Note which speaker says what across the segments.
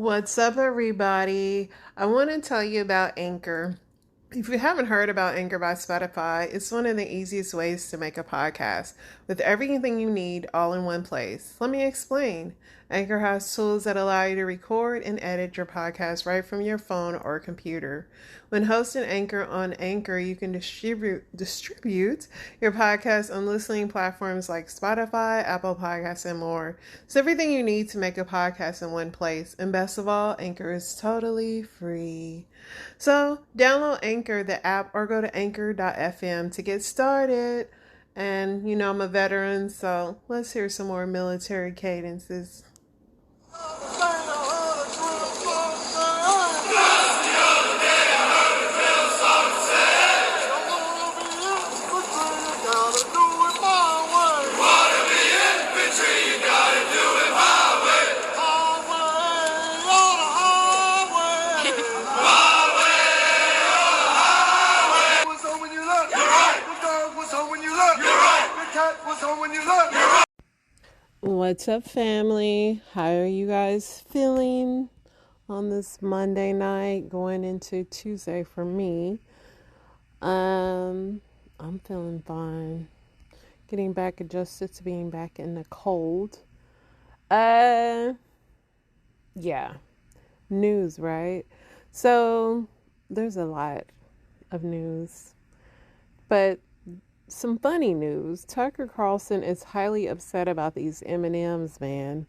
Speaker 1: What's up, everybody? I want to tell you about Anchor. If you haven't heard about Anchor by Spotify, it's one of the easiest ways to make a podcast with everything you need all in one place. Let me explain. Anchor has tools that allow you to record and edit your podcast right from your phone or computer. When hosting Anchor on Anchor, you can distribute your podcast on listening platforms like Spotify, Apple Podcasts, and more. It's everything you need to make a podcast in one place. And best of all, Anchor is totally free. So download Anchor, the app, or go to anchor.fm to get started. And you know I'm a veteran, so let's hear some more military cadences. What's up, family? How are you guys feeling on this Monday night going into Tuesday for me? I'm feeling fine. Getting back adjusted to being back in the cold. Yeah. News, right? So there's a lot of news, but some funny news. Tucker Carlson is highly upset about these M&Ms, man.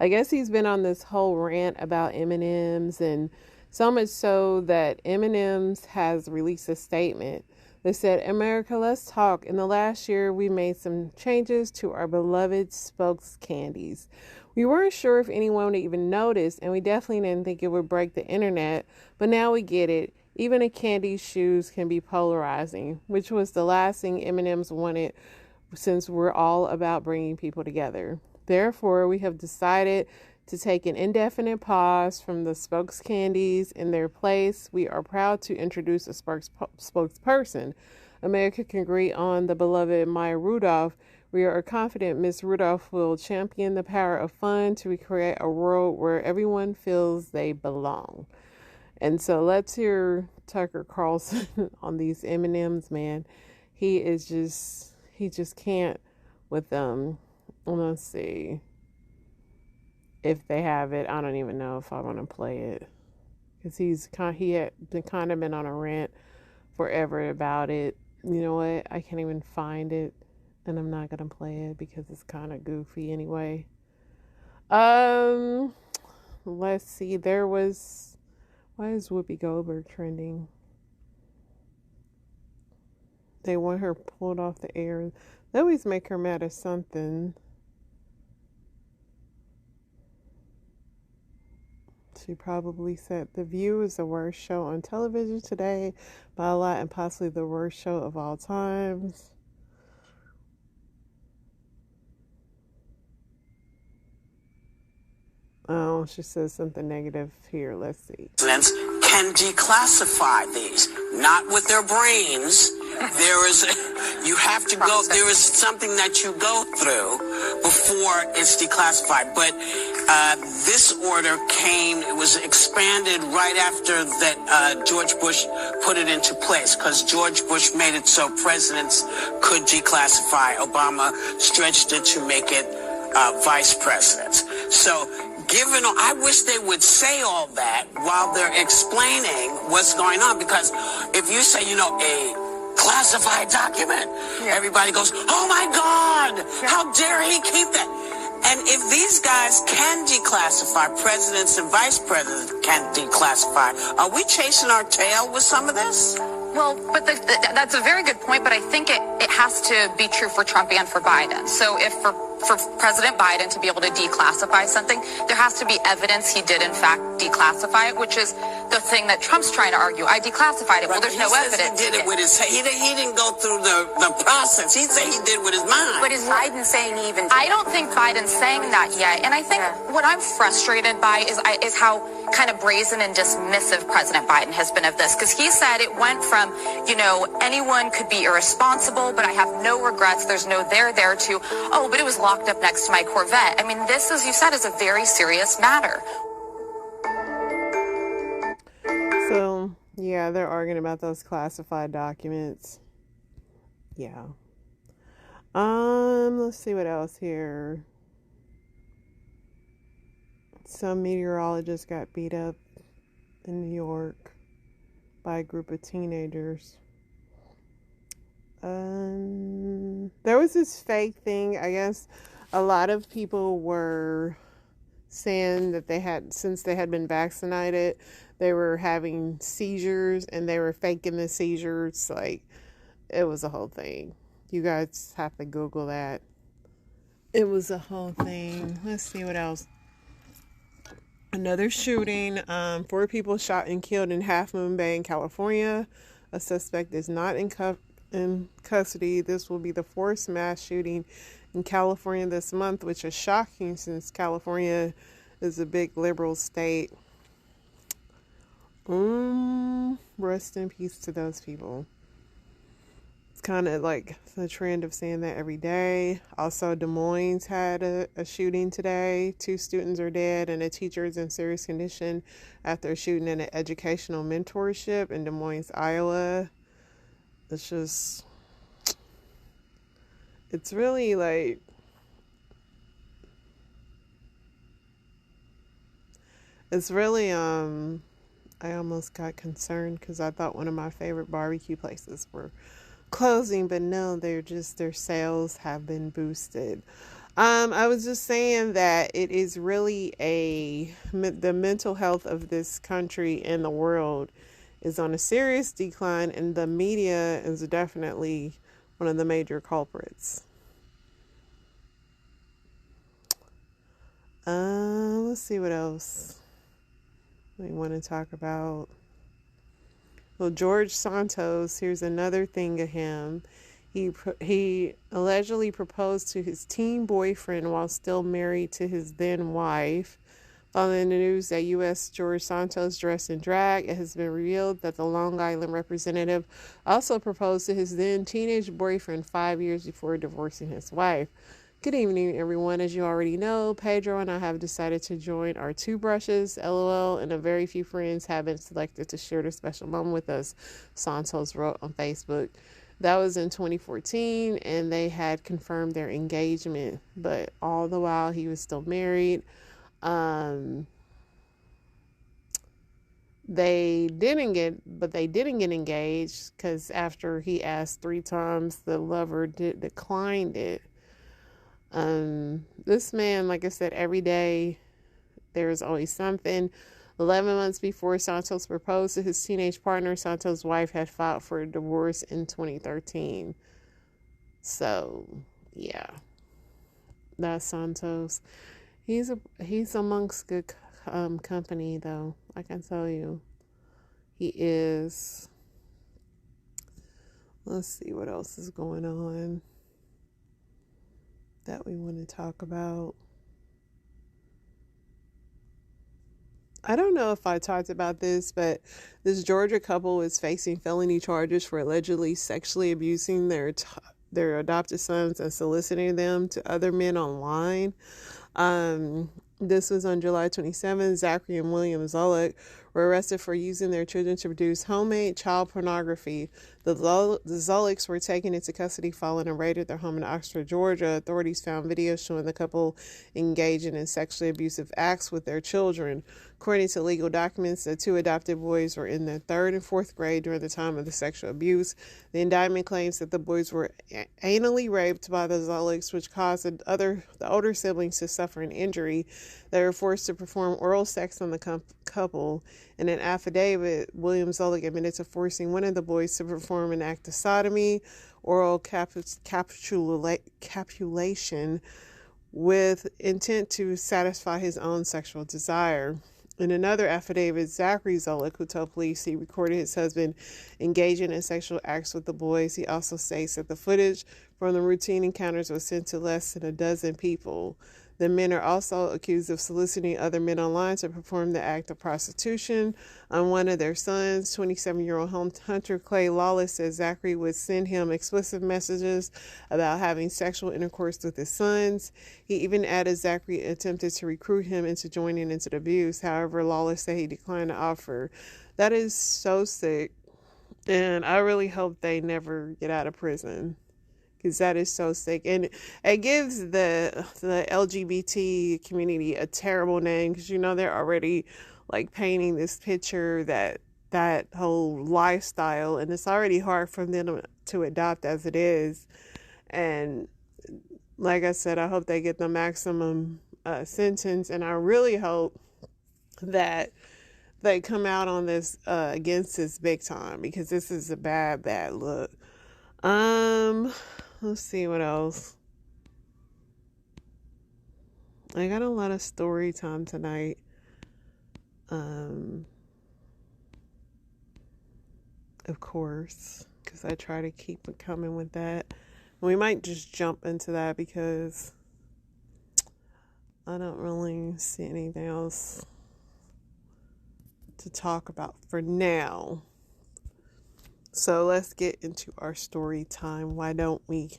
Speaker 1: I guess he's been on this whole rant about M&Ms, and so much so that M&Ms has released a statement that said, "America, let's talk. In the last year, we made some changes to our beloved spokes candies. We weren't sure if anyone would even notice, and we definitely didn't think it would break the internet, but now we get it. Even a candy's shoes can be polarizing," which was the last thing M&M's wanted, since we're all about bringing people together. Therefore, we have decided to take an indefinite pause from the spokes candies. In their place, we are proud to introduce a spokesperson. America can agree on the beloved Maya Rudolph. We are confident Miss Rudolph will champion the power of fun to recreate a world where everyone feels they belong. And so let's hear Tucker Carlson on these M&Ms, man. He just can't with them. Let's see if they have it. I don't even know if I want to play it, because he had been on a rant forever about it. You know what? I can't even find it, and I'm not gonna play it because it's kind of goofy anyway. Let's see. Why is Whoopi Goldberg trending? They want her pulled off the air. They always make her mad at something. She probably said The View is the worst show on television today by a lot, and possibly the worst show of all times. Oh, she says something negative here. Let's see.
Speaker 2: Can declassify these, not with their brains. There is something that you go through before it's declassified. But this order it was expanded right after that George Bush put it into place, because George Bush made it so presidents could declassify. Obama stretched it to make it vice presidents. So I wish they would say all that while they're explaining what's going on, because if you say, a classified document, everybody goes, "Oh my God, how dare he keep that?" And if these guys can declassify, presidents and vice presidents can declassify, are we chasing our tail with some of this?
Speaker 3: Well, but that's a very good point, but I think it has to be true for Trump and for Biden. So if for President Biden to be able to declassify something, there has to be evidence he did in fact declassify it, which is the thing that Trump's trying to argue. I declassified it. Well, there's no evidence.
Speaker 2: He did it with his he didn't go through the process. He said he did with his mind.
Speaker 4: But is Biden saying he even did
Speaker 3: I don't think Biden's saying that yet. And I think what I'm frustrated by is how kind of brazen and dismissive President Biden has been of this, because he said it went from, anyone could be irresponsible, but I have no regrets. There's no there to, but it was locked up next to my Corvette. I mean, this, as you said, is a very serious matter.
Speaker 1: Yeah, they're arguing about those classified documents. Yeah. Let's see what else here. Some meteorologist got beat up in New York by a group of teenagers. There was this fake thing. I guess a lot of people were saying that they had, since they had been vaccinated, they were having seizures and they were faking the seizures. Like, it was a whole thing. You guys have to Google that. It was a whole thing. Let's see what else. Another shooting. 4 people shot and killed in Half Moon Bay in California. A suspect is not in custody. This will be the 4th mass shooting in California this month, which is shocking since California is a big liberal state. Rest in peace to those people. It's kind of like the trend of saying that every day. Also, Des Moines had a shooting today. 2 students are dead and a teacher is in serious condition after a shooting at an educational mentorship in Des Moines, Iowa. It's just, it's really like, it's really, I almost got concerned because I thought one of my favorite barbecue places were closing, but no, they're just, their sales have been boosted. I was just saying that it is really the mental health of this country and the world is on a serious decline, and the media is definitely one of the major culprits. Let's see what else we want to talk about. Well, George Santos, here's another thing of him. He allegedly proposed to his teen boyfriend while still married to his then wife. Following the news that U.S. George Santos dressed in drag, it has been revealed that the Long Island representative also proposed to his then teenage boyfriend 5 years before divorcing his wife. Good evening, everyone. As you already know, Pedro and I have decided to join our 2 brushes, LOL, and a very few friends have been selected to share this special moment with us, Santos wrote on Facebook. That was in 2014, and they had confirmed their engagement, but all the while he was still married. They didn't get engaged because after he asked 3 times, the lover declined it. This man, like I said, every day there's always something. 11 months before Santos proposed to his teenage partner, Santos' wife had filed for a divorce in 2013. So, yeah, that's Santos. He's amongst good company, though. I can tell you, he is. Let's see what else is going on that we want to talk about. I don't know if I talked about this, but this Georgia couple is facing felony charges for allegedly sexually abusing their adopted sons and soliciting them to other men online. This was on July 27th. Zachary and William Zolik were arrested for using their children to produce homemade child pornography. The Zoliks were taken into custody following a raid at their home in Oxford, Georgia. Authorities found videos showing the couple engaging in sexually abusive acts with their children. According to legal documents, the 2 adopted boys were in their 3rd and 4th grade during the time of the sexual abuse. The indictment claims that the boys were anally raped by the Zoliks, which caused the older siblings to suffer an injury. They were forced to perform oral sex on the couple. In an affidavit, William Zolik admitted to forcing one of the boys to perform an act of sodomy, oral copulation, with intent to satisfy his own sexual desire. In another affidavit, Zachary Zolik, who told police he recorded his husband engaging in sexual acts with the boys, he also states that the footage from the routine encounters was sent to less than a dozen people. The men are also accused of soliciting other men online to perform the act of prostitution on one of their sons. 27-year-old hunter Clay Lawless says Zachary would send him explicit messages about having sexual intercourse with his sons. He even added Zachary attempted to recruit him into joining into the abuse. However, Lawless said he declined the offer. That is so sick. And I really hope they never get out of prison, because that is so sick, and it gives the LGBT community a terrible name, because they're already like painting this picture that whole lifestyle, and it's already hard for them to adopt as it is. And like I said, I hope they get the maximum sentence, and I really hope that they come out on this against this big time, because this is a bad look. Let's see what else. I got a lot of story time tonight. Of course, because I try to keep it coming with that. We might just jump into that because I don't really see anything else to talk about for now. So let's get into our story time. Why don't we?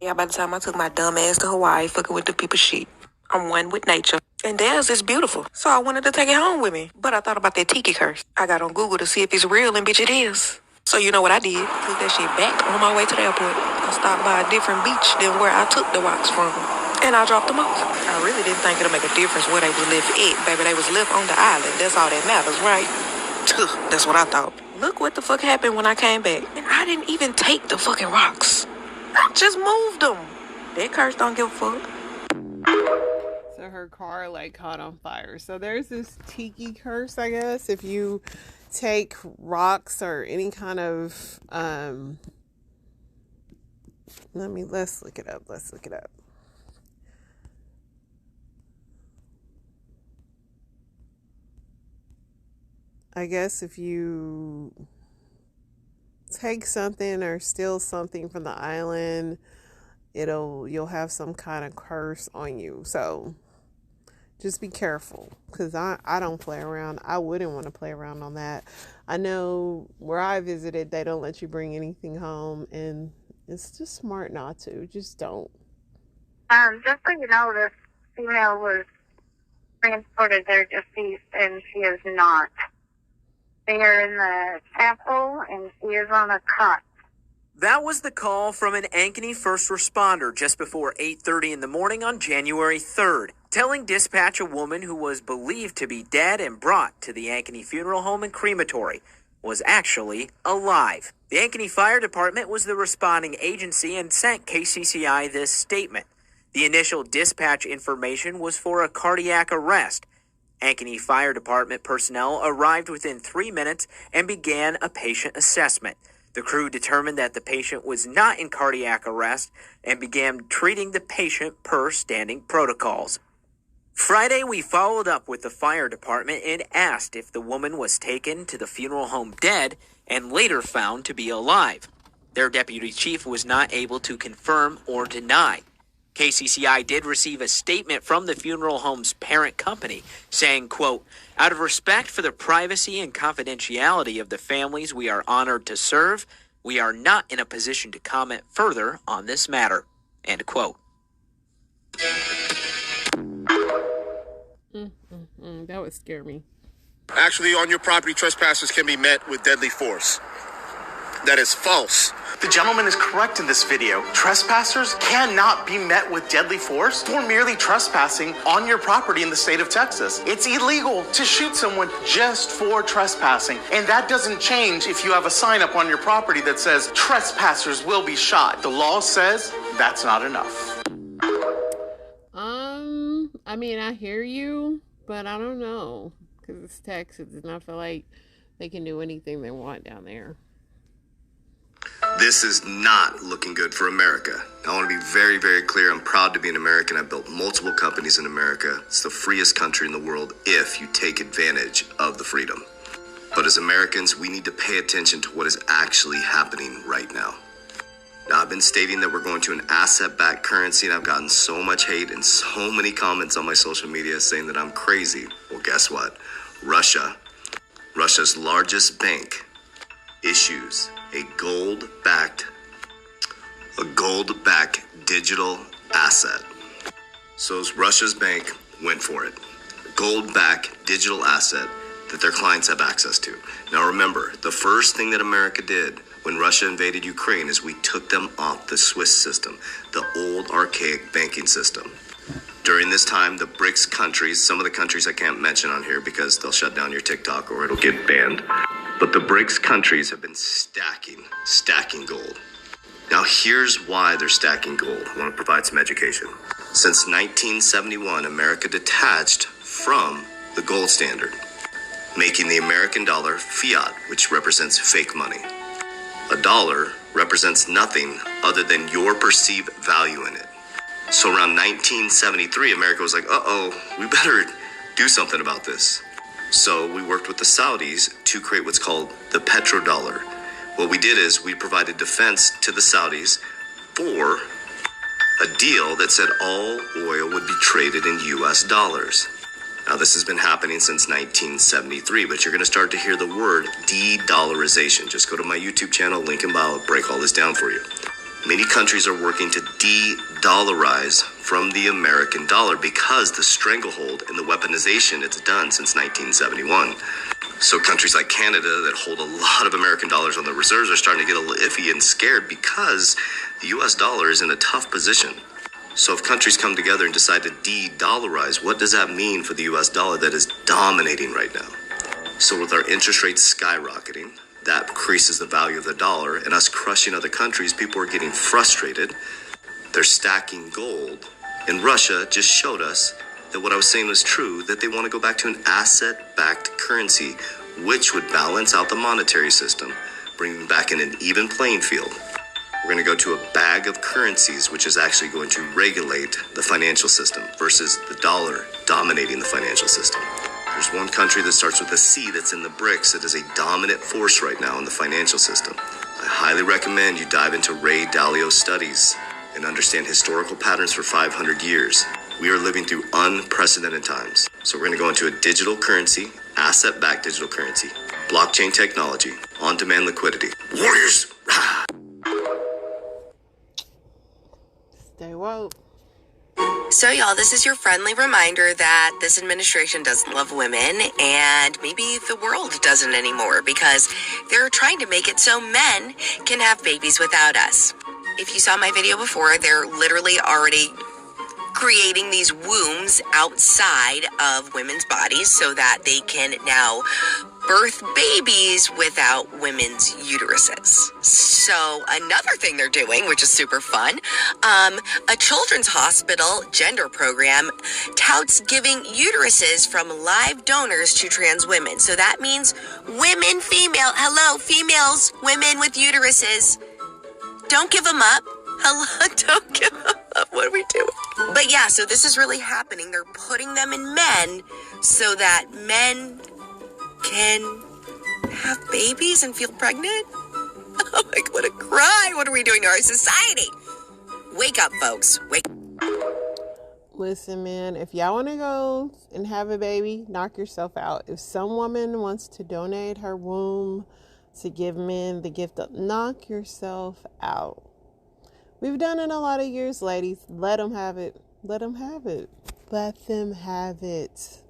Speaker 4: Yeah, by the time I took my dumb ass to Hawaii, fucking with the people's shit. I'm one with nature. And theirs is beautiful. So I wanted to take it home with me. But I thought about that Tiki Curse. I got on Google to see if it's real, and bitch, it is. So you know what I did? Took that shit back on my way to the airport. I stopped by a different beach than where I took the rocks from. And I dropped them off. I really didn't think it'll make a difference where they was left at. Baby, they was left on the island. That's all that matters, right? That's what I thought. Look what the fuck happened when I came back. And I didn't even take the fucking rocks. I just moved them. That curse don't give a fuck.
Speaker 1: So her car like caught on fire. So there's this Tiki Curse, I guess. If you take rocks or any kind of let's look it up. I guess if you take something or steal something from the island, you'll have some kind of curse on you. So just be careful, because I don't play around. I wouldn't want to play around on that. I know where I visited, they don't let you bring anything home, and it's just smart not to. Just don't.
Speaker 5: Just so you know, this female was transported there deceased, and she is not. They are in the chapel, and she is on a cot.
Speaker 6: That was the call from an Ankeny first responder just before 8:30 in the morning on January 3rd, telling dispatch a woman who was believed to be dead and brought to the Ankeny Funeral Home and Crematory was actually alive. The Ankeny Fire Department was the responding agency and sent KCCI this statement. The initial dispatch information was for a cardiac arrest. Ankeny Fire Department personnel arrived within 3 minutes and began a patient assessment. The crew determined that the patient was not in cardiac arrest and began treating the patient per standing protocols. Friday, we followed up with the fire department and asked if the woman was taken to the funeral home dead and later found to be alive. Their deputy chief was not able to confirm or deny. KCCI did receive a statement from the funeral home's parent company saying, quote, "Out of respect for the privacy and confidentiality of the families we are honored to serve, we are not in a position to comment further on this matter," end quote.
Speaker 1: That would scare me.
Speaker 7: Actually, on your property, trespassers can be met with deadly force. That is false.
Speaker 8: The gentleman is correct in this video. Trespassers cannot be met with deadly force for merely trespassing on your property in the state of Texas. It's illegal to shoot someone just for trespassing. And that doesn't change if you have a sign up on your property that says trespassers will be shot. The law says that's not enough.
Speaker 1: I mean, I hear you, but I don't know, because it's Texas, and I feel like they can do anything they want down there.
Speaker 9: This is not looking good for America. I want to be very, very clear. I'm proud to be an American. I've built multiple companies in America. It's the freest country in the world if you take advantage of the freedom. But as Americans, we need to pay attention to what is actually happening right now. Now, I've been stating that we're going to an asset-backed currency, and I've gotten so much hate and so many comments on my social media saying that I'm crazy. Well, guess what? Russia's largest bank, issues a gold-backed digital asset. So Russia's bank went for it. A gold-backed digital asset that their clients have access to. Now remember, the first thing that America did when Russia invaded Ukraine is we took them off the Swiss system, the old archaic banking system. During this time, the BRICS countries, some of the countries I can't mention on here because they'll shut down your TikTok or it'll get banned, but the BRICS countries have been stacking gold. Now here's why they're stacking gold. I want to provide some education. Since 1971, America detached from the gold standard, making the American dollar fiat, which represents fake money. A dollar represents nothing other than your perceived value in it. So around 1973, America was like, we better do something about this. So we worked with the Saudis to create what's called the petrodollar. What we did is we provided defense to the Saudis for a deal that said all oil would be traded in US dollars. Now, this has been happening since 1973, but you're going to start to hear the word de-dollarization. Just go to my YouTube channel, link in bio, I'll break all this down for you. Many countries are working to de-dollarize from the American dollar because the stranglehold and the weaponization it's done since 1971. So countries like Canada that hold a lot of American dollars on their reserves are starting to get a little iffy and scared because the US dollar is in a tough position. So if countries come together and decide to de-dollarize, what does that mean for the US dollar that is dominating right now? So with our interest rates skyrocketing, that increases the value of the dollar, and us crushing other countries, people are getting frustrated. They're stacking gold. And Russia just showed us that what I was saying was true, that they want to go back to an asset-backed currency, which would balance out the monetary system, bringing back in an even playing field. We're going to go to a bag of currencies, which is actually going to regulate the financial system versus the dollar dominating the financial system. There's one country that starts with a C that's in the BRICS that is a dominant force right now in the financial system. I highly recommend you dive into Ray Dalio's studies and understand historical patterns for 500 years. We are living through unprecedented times. So we're going to go into a digital currency, asset-backed digital currency, blockchain technology, on-demand liquidity. Warriors!
Speaker 1: Stay woke.
Speaker 10: So, y'all, this is your friendly reminder that this administration doesn't love women, and maybe the world doesn't anymore, because they're trying to make it so men can have babies without us. If you saw my video before, they're literally already creating these wombs outside of women's bodies so that they can now birth babies without women's uteruses. So another thing they're doing, which is super fun, a children's hospital gender program touts giving uteruses from live donors to trans women. So that means women, females, women with uteruses. Don't give them up. Hello, don't give them up. What are we doing? But yeah, so this is really happening. They're putting them in men so that men can have babies and feel pregnant. Oh my God, what a crime. What are we doing to our society? Wake up, folks. Wake up.
Speaker 1: Listen, man, if y'all want to go and have a baby, knock yourself out. If some woman wants to donate her womb to give men the gift of, knock yourself out. We've done it a lot of years, ladies. Let them have it. Let them have it. Let them have it.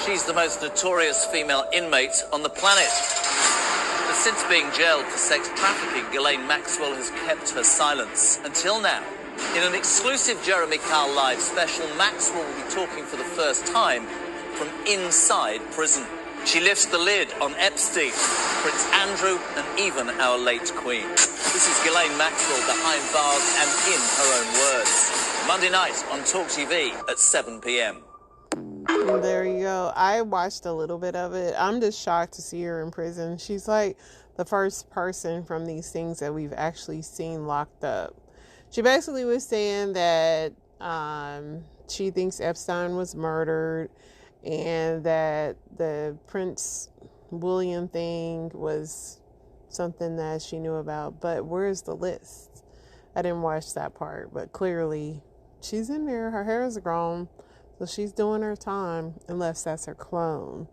Speaker 11: She's the most notorious female inmate on the planet. But since being jailed for sex trafficking, Ghislaine Maxwell has kept her silence. Until now. In an exclusive Jeremy Kyle Live special, Maxwell will be talking for the first time from inside prison. She lifts the lid on Epstein, Prince Andrew, and even our late Queen. This is Ghislaine Maxwell behind bars and in her own words. Monday night on Talk TV at 7 p.m.
Speaker 1: There you go. I watched a little bit of it. I'm just shocked to see her in prison. She's like the first person from these things that we've actually seen locked up. She basically was saying that she thinks Epstein was murdered and that the Prince William thing was something that she knew about. But where's the list? I didn't watch that part, but clearly she's in there. Her hair is grown, so she's doing her time, unless that's her clone.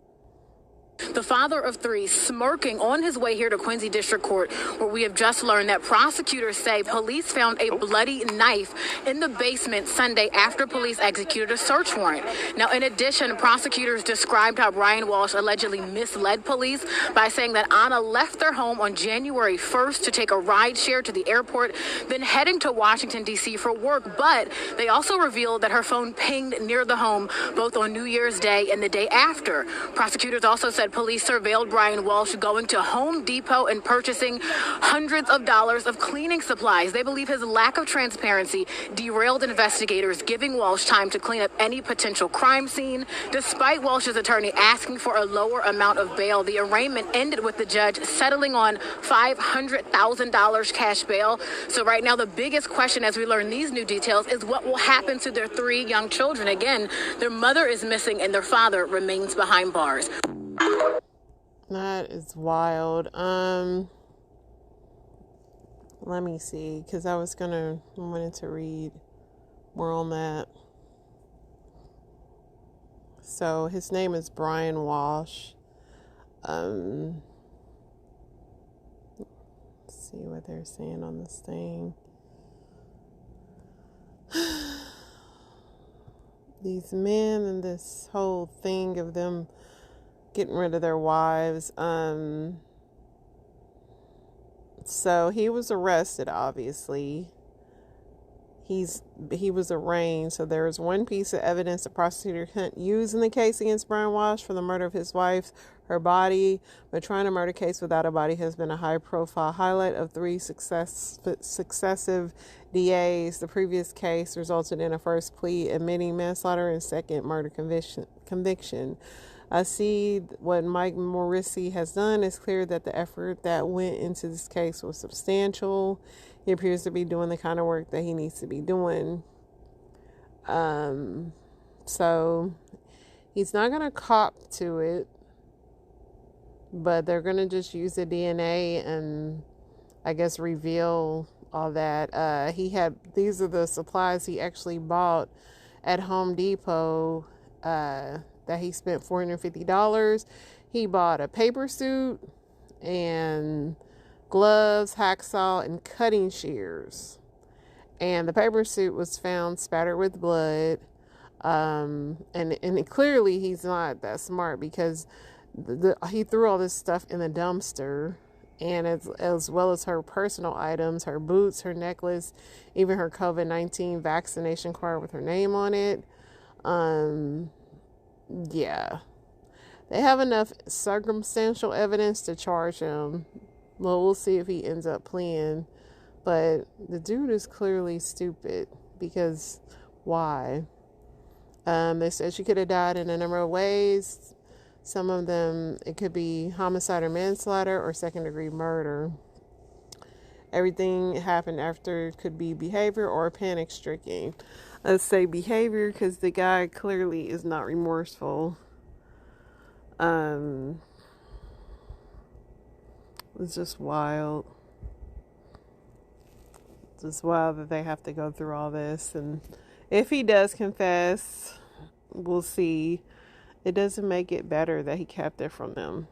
Speaker 12: The father of three smirking on his way here to Quincy District Court, where we have just learned that prosecutors say police found a bloody knife in the basement Sunday after police executed a search warrant. Now, in addition, prosecutors described how Brian Walsh allegedly misled police by saying that Anna left their home on January 1st to take a ride share to the airport, then heading to Washington, D.C. for work. But they also revealed that her phone pinged near the home both on New Year's Day and the day after. Prosecutors also said police surveilled Brian Walsh going to Home Depot and purchasing hundreds of dollars of cleaning supplies. They believe his lack of transparency derailed investigators, giving Walsh time to clean up any potential crime scene. Despite Walsh's attorney asking for a lower amount of bail, the arraignment ended with the judge settling on $500,000 cash bail. So right now, the biggest question as we learn these new details is what will happen to their three young children. Again, their mother is missing and their father remains behind bars.
Speaker 1: That is wild. Let me see, because I wanted to read more on that. So his name is Brian Walsh. Let's see what they're saying on this thing. These men and this whole thing of them getting rid of their wives. So he was arrested, obviously. He was arraigned. So there is one piece of evidence the prosecutor couldn't use in the case against Brian Walsh for the murder of his wife, her body. But trying to murder case without a body has been a high-profile highlight of three successive DAs. The previous case resulted in a first plea admitting manslaughter and second murder conviction. I see what Mike Morrissey has done. It's clear that the effort that went into this case was substantial. He appears to be doing the kind of work that he needs to be doing. So he's not going to cop to it, but they're going to just use the DNA and I guess reveal all that. These are the supplies he actually bought at Home Depot, that he spent $450. He bought a paper suit and gloves, hacksaw, and cutting shears. And the paper suit was found spattered with blood. And clearly he's not that smart, because he threw all this stuff in the dumpster, and as well as her personal items, her boots, her necklace, even her COVID-19 vaccination card with her name on it. Yeah, they have enough circumstantial evidence to charge him. Well, we'll see if he ends up pleading. But the dude is clearly stupid, because why? They said she could have died in a number of ways. Some of them, it could be homicide or manslaughter or second-degree murder. Everything happened after could be behavior or panic-stricken. Let's say behavior, because the guy clearly is not remorseful. It's just wild. It's just wild that they have to go through all this. And if he does confess, we'll see. It doesn't make it better that he kept it from them.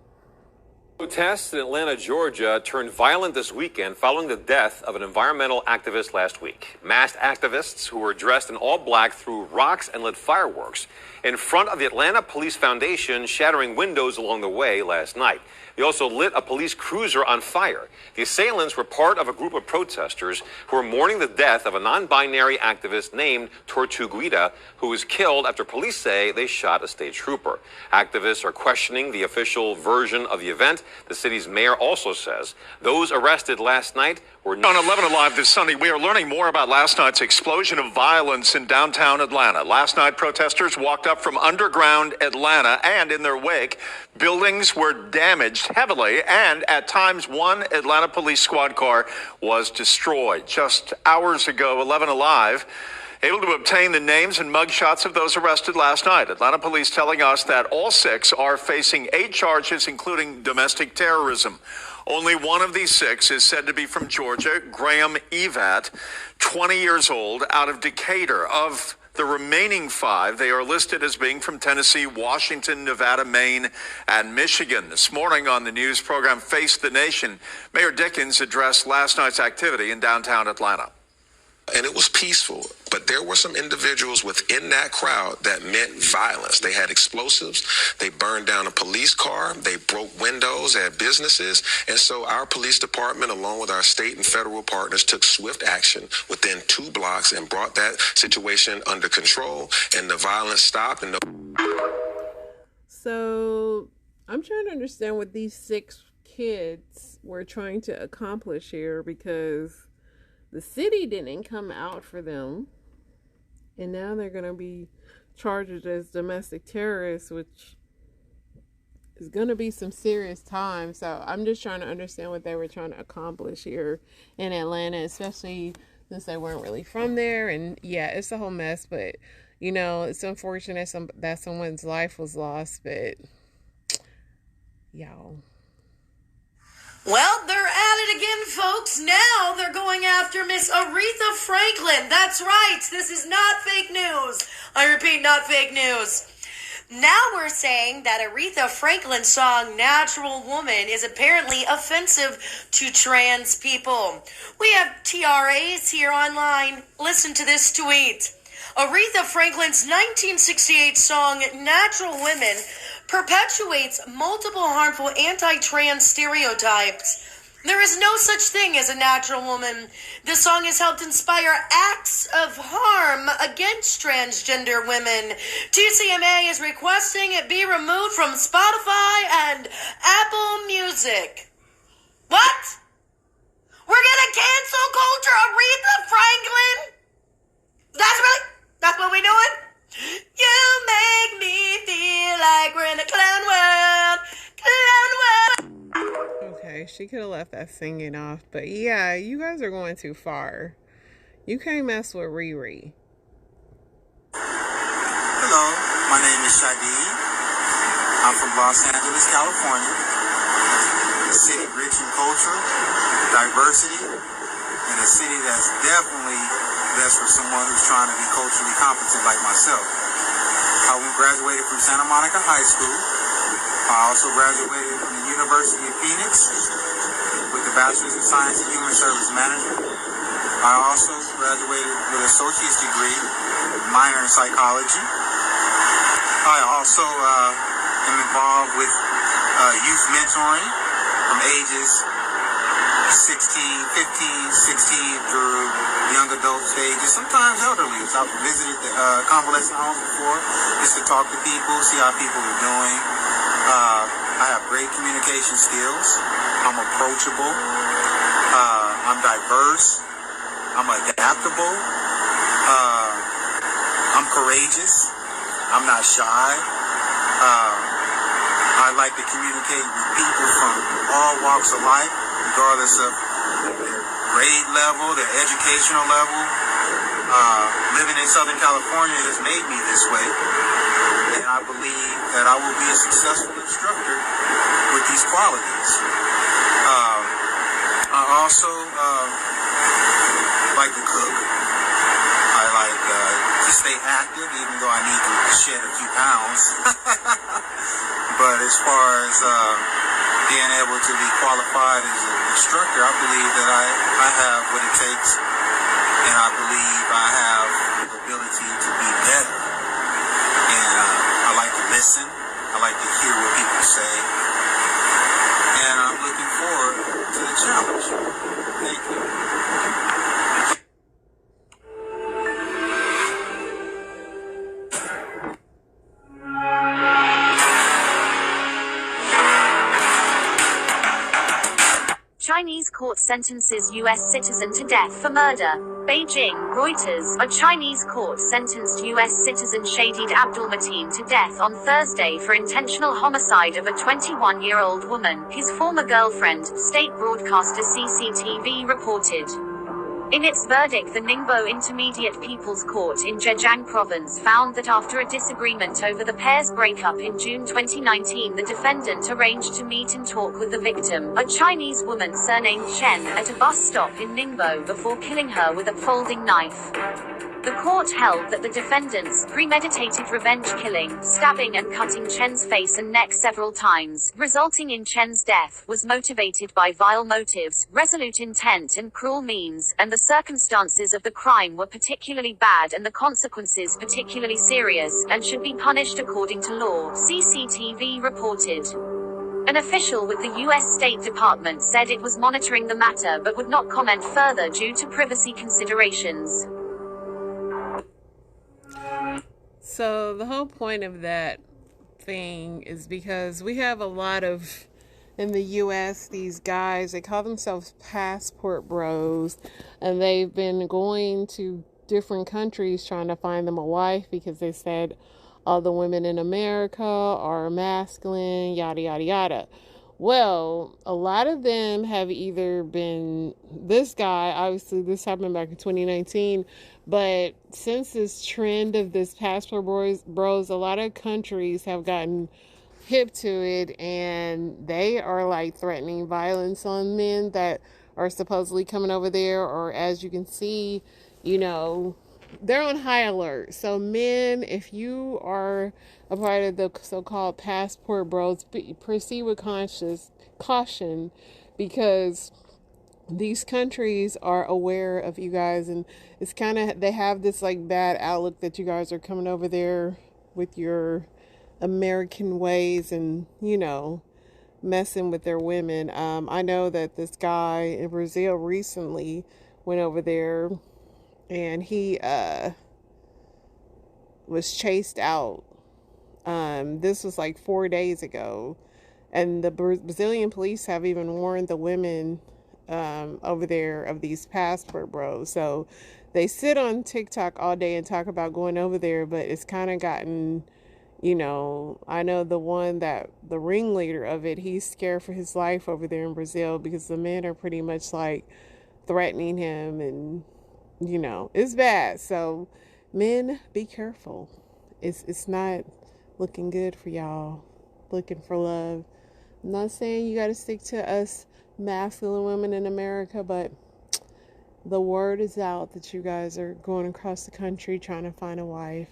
Speaker 13: Protests in Atlanta, Georgia turned violent this weekend following the death of an environmental activist last week. Masked activists who were dressed in all black threw rocks and lit fireworks in front of the Atlanta Police Foundation, shattering windows along the way last night. They also lit a police cruiser on fire. The assailants were part of a group of protesters who were mourning the death of a non-binary activist named Tortuguita, who was killed after police say they shot a state trooper. Activists are questioning the official version of the event. The city's mayor also says those arrested last night were
Speaker 14: on 11 Alive this Sunday. We are learning more about last night's explosion of violence in downtown Atlanta. Last night, protesters walked up from underground Atlanta, and in their wake, buildings were damaged heavily, and at times one Atlanta police squad car was destroyed. Just hours ago, 11 Alive able to obtain the names and mugshots of those arrested last night. Atlanta police telling us that all 6 are facing 8 charges, including domestic terrorism. Only one of these 6 is said to be from Georgia, Graham Evat, 20 years old, out of Decatur. Of the remaining 5, they are listed as being from Tennessee, Washington, Nevada, Maine, and Michigan. This morning on the news program Face the Nation, Mayor Dickens addressed last night's activity in downtown Atlanta.
Speaker 15: And it was peaceful, but there were some individuals within that crowd that meant violence. They had explosives. They burned down a police car. They broke windows at businesses. And so our police department, along with our state and federal partners, took swift action within 2 blocks and brought that situation under control. And the violence stopped.
Speaker 1: So I'm trying to understand what these 6 kids were trying to accomplish here, because the city didn't come out for them, and now they're going to be charged as domestic terrorists, which is going to be some serious time. So I'm just trying to understand what they were trying to accomplish here in Atlanta, especially since they weren't really from there. And yeah, it's a whole mess, but you know, it's unfortunate that someone's life was lost, but y'all.
Speaker 16: Well, they're at it again, folks. Now they're going after Miss Aretha Franklin. That's right. This is not fake news. I repeat, not fake news. Now we're saying that Aretha Franklin's song Natural Woman is apparently offensive to trans people. We have TRAs here online. Listen to this tweet. Aretha Franklin's 1968 song Natural Women perpetuates multiple harmful anti-trans stereotypes. There is no such thing as a natural woman. This song has helped inspire acts of harm against transgender women. TCMA is requesting it be removed from Spotify and Apple Music. What? We're gonna cancel culture Aretha Franklin? That's what we doing? You make me feel like we're in a clown world.
Speaker 1: Okay, she could have left that singing off, but yeah, you guys are going too far. You can't mess with Riri.
Speaker 17: Hello, my name is Shadi. I'm from Los Angeles, California. A city rich in culture, diversity, and a city that's definitely best for someone who's trying to be culturally competent like myself. I graduated from Santa Monica High School. I also graduated from the University of Phoenix with a Bachelor's of Science in Human Service Management. I also graduated with an associate's degree, minor in psychology. I also am involved with youth mentoring from ages 15, 16 through young adult stages, sometimes elderly. I've visited the convalescent homes before just to talk to people, see how people are doing. I have great communication skills. I'm approachable. I'm diverse. I'm adaptable. I'm courageous. I'm not shy. I like to communicate with people from all walks of life, regardless of their grade level, their educational level. Living in Southern California has made me this way, and I believe that I will be a successful instructor with these qualities. I also like to cook. I like to stay active, even though I need to shed a few pounds. But as far as being able to be qualified as an instructor, I believe that I have what it takes, and I believe I have the ability to be better. And I like to listen. I like to hear what people say. And I'm looking forward to the challenge. Thank you.
Speaker 18: Chinese court sentences U.S. citizen to death for murder. Beijing, Reuters. A Chinese court sentenced U.S. citizen Shadid Abdul-Mateen to death on Thursday for intentional homicide of a 21-year-old woman, his former girlfriend, state broadcaster CCTV reported. In its verdict, the Ningbo Intermediate People's Court in Zhejiang Province found that after a disagreement over the pair's breakup in June 2019, the defendant arranged to meet and talk with the victim, a Chinese woman surnamed Chen, at a bus stop in Ningbo before killing her with a folding knife. The court held that the defendant's premeditated revenge killing, stabbing and cutting Chen's face and neck several times, resulting in Chen's death, was motivated by vile motives, resolute intent and cruel means, and the circumstances of the crime were particularly bad and the consequences particularly serious, and should be punished according to law, CCTV reported. An official with the U.S. State Department said it was monitoring the matter but would not comment further due to privacy considerations.
Speaker 1: So the whole point of that thing is because we have a lot of, in the U.S., these guys, they call themselves passport bros, and they've been going to different countries trying to find them a wife because they said all the women in America are masculine, yada, yada, yada. Well, a lot of them have either been, this guy, obviously this happened back in 2019, but since this trend of this passport bros, a lot of countries have gotten hip to it, and they are like threatening violence on men that are supposedly coming over there, or as you can see, they're on high alert. So men, if you are a part of the so-called passport bros, proceed with caution, because these countries are aware of you guys, and it's kind of, they have this like bad outlook that you guys are coming over there with your American ways and, messing with their women. I know that this guy in Brazil recently went over there, and he was chased out. This was like 4 days ago, and the Brazilian police have even warned the women over there of these passport bros. So they sit on TikTok all day and talk about going over there, but it's kind of gotten, I know the ringleader of it, he's scared for his life over there in Brazil because the men are pretty much like threatening him, and it's bad. So men, be careful. It's not looking good for y'all looking for love. I'm not saying you got to stick to us masculine women in America, but the word is out that you guys are going across the country trying to find a wife.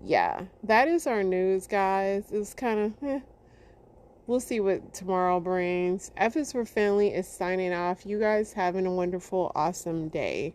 Speaker 1: Yeah, that is our news, guys. It's kind of, we'll see what tomorrow brings. F is for Finley is signing off. You guys having a wonderful, awesome day.